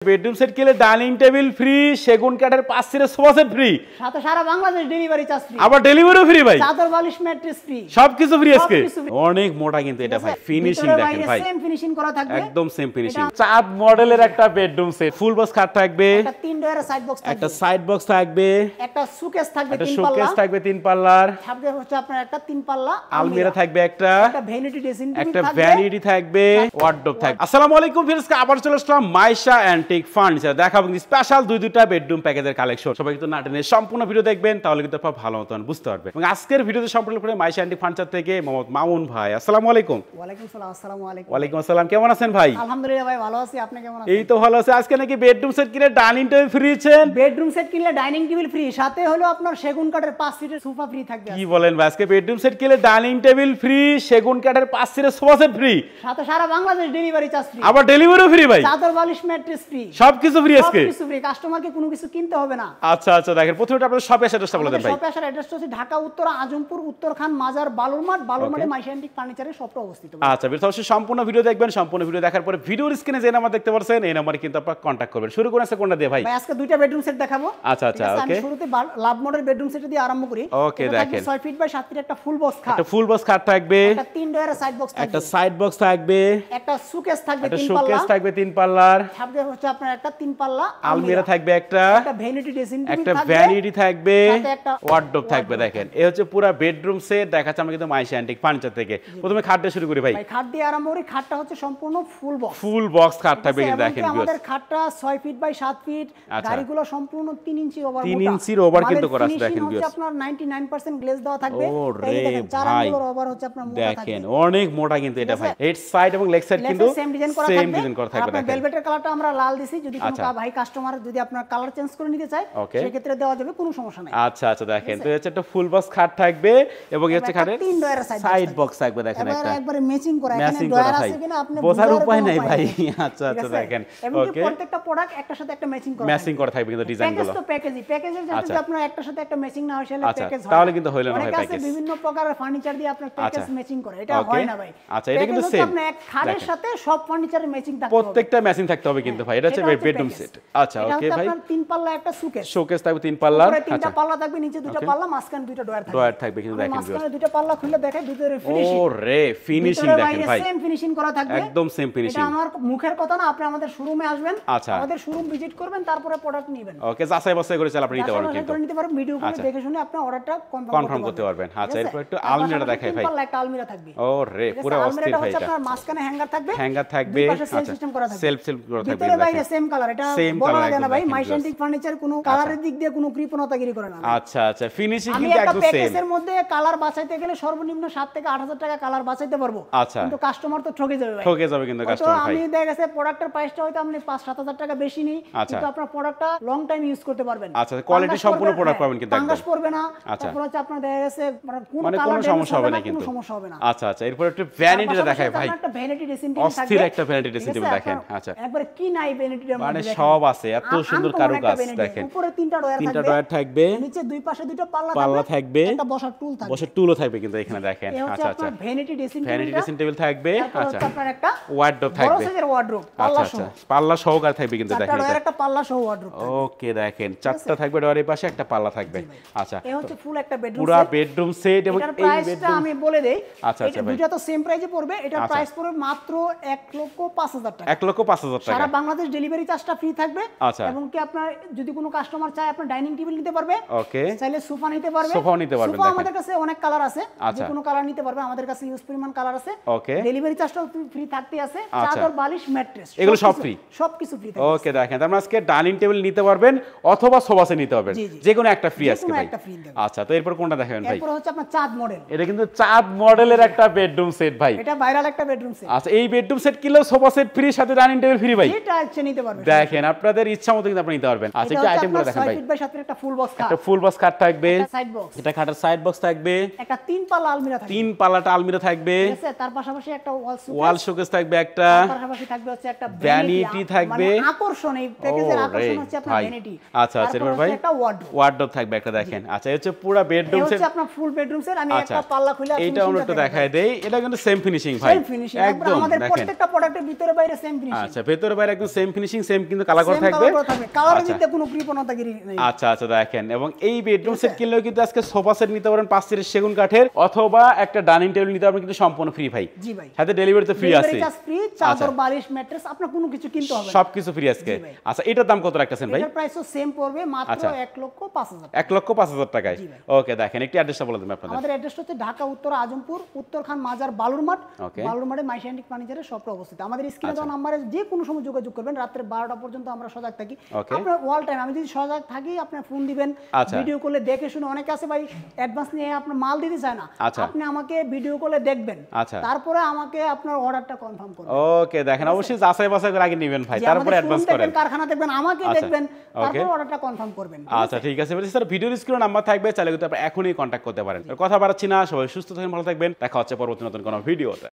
Bedroom set কিনলে dining table free, সেগুন কাঠের 5 সিটের সোফা সেট ফ্রি, সাথে সারা বাংলাদেশ ডেলিভারি চার্জ ফ্রি, আবার ডেলিভারিও ফ্রি ভাই, চাদর বালিশ ম্যাট্রেস ফ্রি, সবকিছু ফ্রি আজকে। অনেক মোটা কিন্তু এটা ভাই, ফিনিশিং দেখেন ভাই, সেম ফিনিশিং করা থাকবে, একদম সেম ফিনিশিং। চাঁদ মডেলের একটা বেডরুম সেট, ফুল বক্স খাট থাকবে, একটা 3 ডয়ারের সাইড বক্স থাকবে, একটা সাইড বক্স থাকবে, একটা সুকেস থাকবে, একটা 3 পাল্লা শোকেস থাকবে 3 পাল্লার, থাকবে হচ্ছে আপনার একটা 3 পাল্লা আলমিরা থাকবে, একটা ভ্যানিটি ড্রেসিং টেবিল একটা থাকবে, ভ্যানিটি থাকবে, ওয়ার্ডরোব থাকবে। আসসালামু আলাইকুম ভিউয়ার্স, আবার চলে আসলাম মাইশা অ্যান্টিক ফার্নিচার। দেখাবো স্পেশাল দুইটা বেডরুম প্যাকেজের কালেকশন। সবাই কিন্তু না টেনে সম্পূর্ণ ভিডিও দেখবেন, তাহলে কিন্তু আপনারা ভালো মতন বুঝতে পারবেন। এবং আজকের ভিডিওতে সম্পূর্ণ করে মাইশা অ্যান্টিক ফার্নিচার থেকে মোহাম্মদ মামুন ভাই। আসসালামু আলাইকুম। ওয়ালাইকুম আসসালাম। আসসালামু আলাইকুম। ওয়ালাইকুম আসসালাম, কেমন আছেন ভাই? আলহামদুলিল্লাহ ভাই, ভালো আছি, আপনি কেমন আছেন? এই তো ভালো আছে। আজকে নাকি বেডরুম সেট কিনে ডাইনিং টেবিল ফ্রি দিচ্ছেন? বেডরুম সেট কিনলে ডাইনিং টেবিল ফ্রি, সাথে হলো আপনার সেগুন কাঠের 5 সিটের সোফা ফ্রি থাকবে। কি বলেন ভাই, আজকে বেডরুম সেট কিনলে ডাইনিং টেবিল ফ্রি, সেগুন কাঠের 5 সিটের সোফা সেট ফ্রি, সাথে সারা বাংলাদেশ ডেলিভারি চার্জ ফ্রি, আবার ডেলিভারিও ফ্রি ভাই, চাদর বালিশ ম্যাট্রেস ফ্রি, সবকিছু ফ্রি আজকে। সবকিছু ফ্রি, কাস্টমারকে কোনো কিছু কিনতে হবে না। আচ্ছা আচ্ছা, দেখেন প্রথমে আপনাদের শপের অ্যাড্রেসটা বলে দেন ভাই। শপের অ্যাড্রেসটা হচ্ছে ঢাকা উত্তর আজমপুর, উত্তরখান মাজার, বালুরমাঠ মাইশা অ্যান্টিক ফার্নিচারের শপটা অবস্থিত। আচ্ছা, অবশ্যই সম্পূর্ণ ভিডিও দেখবেন। সম্পূর্ণ ভিডিও দেখার পরে ভিডিওর স্ক্রিনে যে নাম্বার দেখতে পাচ্ছেন, এই নাম্বারে কিন্তু আপনারা কন্টাক্ট করবেন। শুরু করুন কোনটা দিয়ে ভাই? আজকে দুইটা বেডরুম সেট দেখাবো। আচ্ছা আচ্ছা, ওকে। আমি শুরুতে লাভ মডেল বেডরুম সেট দিয়ে আরম্ভ করি। ওকে, দেখেন 6 ফিট বাই 7 ফিট একটা ফুল বক্স খাট, একটা ফুল বক্স খাট থাকবে, একটা 3 ডয়ারের সাইড বক্স থাকবে, একটা সাইড বক্স থাকবে, একটা সুকেস থাকবে, একটা 3 পাল্লা শোকেস থাকবে 3 পাল্লার, থাকবে হচ্ছে আপনার একটা 3 পাল্লা আলমিরা থাকবে, একটা ভ্যানিটি ড্রেসিং টেবিল একটা থাকবে, ভ্যানিটি থাকবে, সাথে একটা ওয়ার্ডরোব থাকবে। দেখেন এই হচ্ছে পুরো বেডরুম সেট দেখাচ্ছে আমরা কিন্তু মাইশা অ্যান্টিক ফার্নিচার থেকে। প্রথমে খাট দিয়ে শুরু করি ভাই। খাট দিয়ে আরম্ভ করি। খাটটা হচ্ছে সম্পূর্ণ ফুল বক্স, ফুল বক্স খাট থাকবে কিন্তু দেখেন আমাদের খাটটা 6 ফিট বাই 7 ফিট, গাড়িগুলো সম্পূর্ণ 3 ইঞ্চি ওভার, 3 ইঞ্চির ওভার কিন্তু করা আছে দেখেন ভিউয়ার্স। আপনার 99% গ্লেজ দেওয়া থাকবে। ওরে দেখেন চার ভাই, আঙ্গুলের ওভার হচ্ছে আপনার মোটা থাকবে, দেখেন অনেক মোটা কিন্তু এটা ভাই। হেড সাইড এবং লেগ সাইড কিন্তু সেম ডিজাইন করা থাকবে। আপনার ভেলভেটের কালারটা আমরা লাল দিছি, যদি কোনো ভাই কাস্টমার যদি আপনার কালার চেঞ্জ করে নিতে চায় সেই ক্ষেত্রে দেওয়া যাবে, কোনো সমস্যা নাই। আচ্ছা আচ্ছা, দেখেন তো হচ্ছে একটা ফুল বক্স খাট থাকবে এবং হচ্ছে খাটের 3 ডয়ারের সাইড বক্স থাকবে। দেখেন একটা একবারে ম্যাচিং করা, এখানে ডয়ার আছে কিনা আপনি বোঝার উপায় নাই ভাই। আচ্ছা আচ্ছা, দেখেন ওকে, প্রত্যেকটা প্রোডাক্ট একটার সাথে একটা ম্যাচিং করা থাকবে কিন্তু ডিজাইনগুলো। তো প্যাকেজের যদি আপনার একটার সাথে একটা ম্যাচিং না হয় সেটা প্যাকেজ হয়, তাহলে কিন্তু হইলো না ভাই প্যাকেজ। বিভিন্ন প্রকারের ফার্নিচার দিয়ে আপনার প্যাকেজ ম্যাচিং করে, এটা হয় না ভাই। আচ্ছা, এটা কিন্তু সেম, আপনি এক খাটের সাথে সব ফার্নিচারের ম্যাচিং থাকবে, প্রত্যেকটা ম্যাচিং থাকতে হবে কিন্তু ভাই। এটা হচ্ছে বেডরুম সেট। আচ্ছা ওকে ভাই, আপনার 3 পাল্লা একটা শোকেস থাকবে 3 পাল্লা, উপরে 3টা পাল্লা থাকবে, নিচে 2টা পাল্লা, মাঝখানে 2টা ডয়ার থাকবে কিন্তু দেখেন মাঝখানে 2টা পাল্লা খুলে দেখেন ভিতরে ফিনিশিং। ওরে ফিনিশিং দেখেন ভাই, সেম ফিনিশিং করা থাকবে, একদম সেম ফিনিশিং। এটা আমার মুখের কথা না, আপনি আমাদের শোরুমে আসবেন, আচ্ছা আমাদের শোরুম ভিজিট করবেন, তারপরে প্রোডাক্ট নেবেন। ওকে, যাচাই বাছাই করে চাল আপনি নিতে পারবেন কিন্তু নিতে পারবেন, ভিডিও করে দেখে শুনে আপনি অর্ডারটা কনফার্ম করতে পারবেন। আচ্ছা, এরপর একটু আলমিরাটা দেখাই ভাই। একটা আলমিরা থাকবে। ওরে পুরো অস্থির ভাই, এটা আপনার মাঝখানে হ্যাঙ্গার থাকবে, আচ্ছা সিস্টেম করা থাকবে, সেলফ করা থাকবে, ভিতরে বাইরে সেম কালার। এটা বলা যায় না ভাই, মাইশা অ্যান্টিক ফার্নিচার কোনো কালারের দিক দিয়ে কোনো কৃপণতাগিরি করে না। আচ্ছা আচ্ছা, ফিনিশিং কিন্তু একদম সেম। প্যাকেজের মধ্যে কালার বাছাইতে গেলে সর্বনিম্ন 7 থেকে 8000 টাকা কালার বাছাইতে পারবো। আচ্ছা, কিন্তু কাস্টমার তো ঠকে যাবে ভাই, ঠকে যাবে কিন্তু কাস্টমার ভাই। আমি দেখা গেছে প্রোডাক্টের প্রাইসটা হয়তো আপনি 5-7 টাকা বেশি নেই, কিন্তু আপনার প্রোডাক্টটা লং টাইম ইউজ করতে পারবেন। আচ্ছা, কোয়ালিটি সম্পূর্ণ প্রোডাক্ট পাবেন কিন্তু একদম পাঙ্গাস পড়বে না। তারপর হচ্ছে আপনার দেখা গেছে কোনো সমস্যা হবে না কিন্তু, কোনো সমস্যা হবে না। আচ্ছা আচ্ছা, এরপর একটু ভ্যানিটিটা দেখাই ভাই। একটা ভ্যানিটি ড্রেসিং টেবিল থাকবে, অস্থির একটা ভ্যানিটি ড্রেসিং টেবিল দেখেন। আচ্ছা, একবারে কি নাই ভ্যানিটির মধ্যে, মানে সব আছে, এত সুন্দর কারুকাজ দেখেন। উপরে 3টা ডয়ার থাকবে, নিচে দুই পাশে 2টা পাল্লা থাকবে, একটা বসার টুল থাকবে, বসার টুলও থাকবে কিন্তু এখানে দেখেন। আচ্ছা আচ্ছা, ভ্যানিটি ড্রেসিং টেবিল থাকবে। আচ্ছা, আপনার একটা ওয়ার্ডরোব থাকবে, বড় সাইজের ওয়ার্ডরোব, পাল্লা সহ, পাল্লা সহকারে থাকবে কিন্তু দেখেন। এটা একটা পাল্লা সহ ওয়ার্ডরোব। ওকে, দেখেন 4টা থাকবে ডয়ারের পাশে, একটা পাল্লা থাকবে। আচ্ছা, এই হচ্ছে ফুল একটা বেডরুম পুরো বেডরুম সেট। এবং এই প্রাইসটা আমি বলে দেই। আচ্ছা আচ্ছা ভাই, দুটো তো সেম প্রাইসে পড়বে। এটার প্রাইস পড়বে মাত্র 1,05,000 টাকা। 1,05,000 টাকা। সারা বাংলাদেশ ডেলিভারি চার্জটা ফ্রি থাকবে। আচ্ছা, এবং কি আপনার যদি কোনো কাস্টমার চায় আপনার ডাইনিং টেবিল নিতে পারবে, ওকে, চাইলে সোফা নিতে পারবে, সোফাও নিতে পারবে। সোফা আমাদের কাছে অনেক কালার আছে, যে আচ্ছা, কোনো কালার নিতে পারবে, আমাদের কাছে ইউজ পরিমাণ কালার আছে। ওকে, ডেলিভারি চার্জটাও ফ্রি থাকতে আছে, চাদর বালিশ ম্যাট্রেস এগুলো সব ফ্রি, সবকিছু ফ্রি থাকবে। ওকে, দেখেন তার মানে আজকে ডাইনিং টেবিল নিতে পারবেন অথবা সোফা সেট নিতে পারবেন, যে কোনো একটা ফ্রি আজকে ভাই। আচ্ছা, তো এরপর কোনটা দেখাবেন ভাই? এরপর হচ্ছে আপনার চাঁদ মডেল। এটা কিন্তু চাঁদ মডেলের একটা বেডরুম সেট ভাই, এটা ভাইরাল একটা বেডরুম সেট। আচ্ছা, এই বেডরুম সেট কিনলেও সোফা সেট ফ্রি, সাথে ডাইনিং টেবিল ফ্রি ভাই, এটা ইচ্ছে নিতে পারবেন। দেখেন আপনাদের ইচ্ছা মতো কিন্তু আপনি নিতে পারবেন। আচ্ছা, একটা আইটেমগুলো দেখেন ভাই। 6 ফিট বাই 7 ফিট একটা ফুল বক্স খাট, একটা ফুল বক্স খাট থাকবে, সাইড বক্স, এটা খাটের সাইড বক্স থাকবে, একটা 3 পাল্লা আলমিরা থাকবে, 3 পাল্লাটা আলমিরা থাকবে, ঠিক আছে। তার পাশাপাশি একটা ওয়াল শোকেস থাকবে, একটা তার পাশাপাশি থাকবে হচ্ছে একটা ভ্যানিটি থাকবে, মানে আকর্ষণ। এই প্যাকেজের আকর্ষণ হচ্ছে আপনার ভ্যানিটি। আচ্ছা আচ্ছা, এরপর ভাই একটা ওয়ার্ডরোব থাকবে একটা, দেখেন। আচ্ছা, এই হচ্ছে পুরো বেডরুম সেট, হচ্ছে আপনার ফুল বেডরুম সেট। আমি একটা পাল্লা খুলে এইটা আমরা একটু দেখায় দেই। এটা কিন্তু সেম ফিনিশিং ভাই, একদম আমাদের দেখেন প্রত্যেকটা প্রোডাক্টের ভিতরে বাইরে সেম ফিনিশিং। আচ্ছা, ভিতরে বাইরে একদম সেম ফিনিশিং সেম কিন্তু কালার করা থাকবে কালারের দিকে কোনো কৃপণতাগিরি নেই। আচ্ছা আচ্ছা দেখেন, এবং এই বেডরুম সেট কিনলেও কিন্তু আজকে সোফা সেট নিতে পারেন 5 সিটের সেগুন কাঠের, অথবা একটা ডাইনিং টেবিল নিতে পারবেন কিন্তু সম্পূর্ণ ফ্রি ভাই। জি ভাই, সাথে ডেলিভারি তো ফ্রি আছে, ফ্রি, চাদর বালিশ ম্যাট্রেস আপনার কোনো কিছু কিনতে হবে না, সবকিছু ফ্রি আজকে। আচ্ছা এটার দাম কত রাখতেছেন ভাই? এটার প্রাইসও সেম পড়বে মাত্র 1,05,000 টাকা। 1,05,000 টাকায়। ওকে দেখেন, একটি অ্যাড্রেসটা বলে দেন আপনাদের। আমাদের অ্যাড্রেস হচ্ছে ঢাকা উত্তর আজমপুর, উত্তরখান মাজার, বালুরমাঠ। বালুরমাঠে মাইশা অ্যান্টিক ফার্নিচারের শপটা অবস্থিত। আমাদের স্ক্রিনে দেওয়া নম্বরে যে কোনো সময় যোগাযোগ করবেন, রাত্রে 12টা পর্যন্ত আমরা সজাগ থাকি। আপনার অল টাইম আমি যদি সজাগ থাকি, আপনি ফোন দিবেন, ভিডিও কলে দেখে শুনে, অনেকে আছে ভাই অ্যাডভান্স নিয়ে আপনার মাল দিতে চায় না, আপনি আমাকে ভিডিও কলে দেখবেন, তারপরে আমাকে আপনার অর্ডারটা কনফার্ম করবেন। ওকে দেখেন, অবশ্যই যাচাই বাছাই করে আগে নেবেন ভাই, তারপরে অ্যাডভান্স করেন। কারখানা দেখবেন, আমাকে দেখবেন, তারপরে অর্ডারটা কনফার্ম করবেন। আচ্ছা ঠিক আছে বলছি স্যার, ভিডিওর স্ক্রিনে নাম্বার থাকবে, চাইলে কিন্তু আপনি এখনই কন্টাক্ট করতে পারেন। কথা বাড়াচ্ছি না, সবাই সুস্থ থাকবেন, ভালো থাকবেন, দেখা হচ্ছে পরবর্তী নতুন কোনো ভিডিওতে।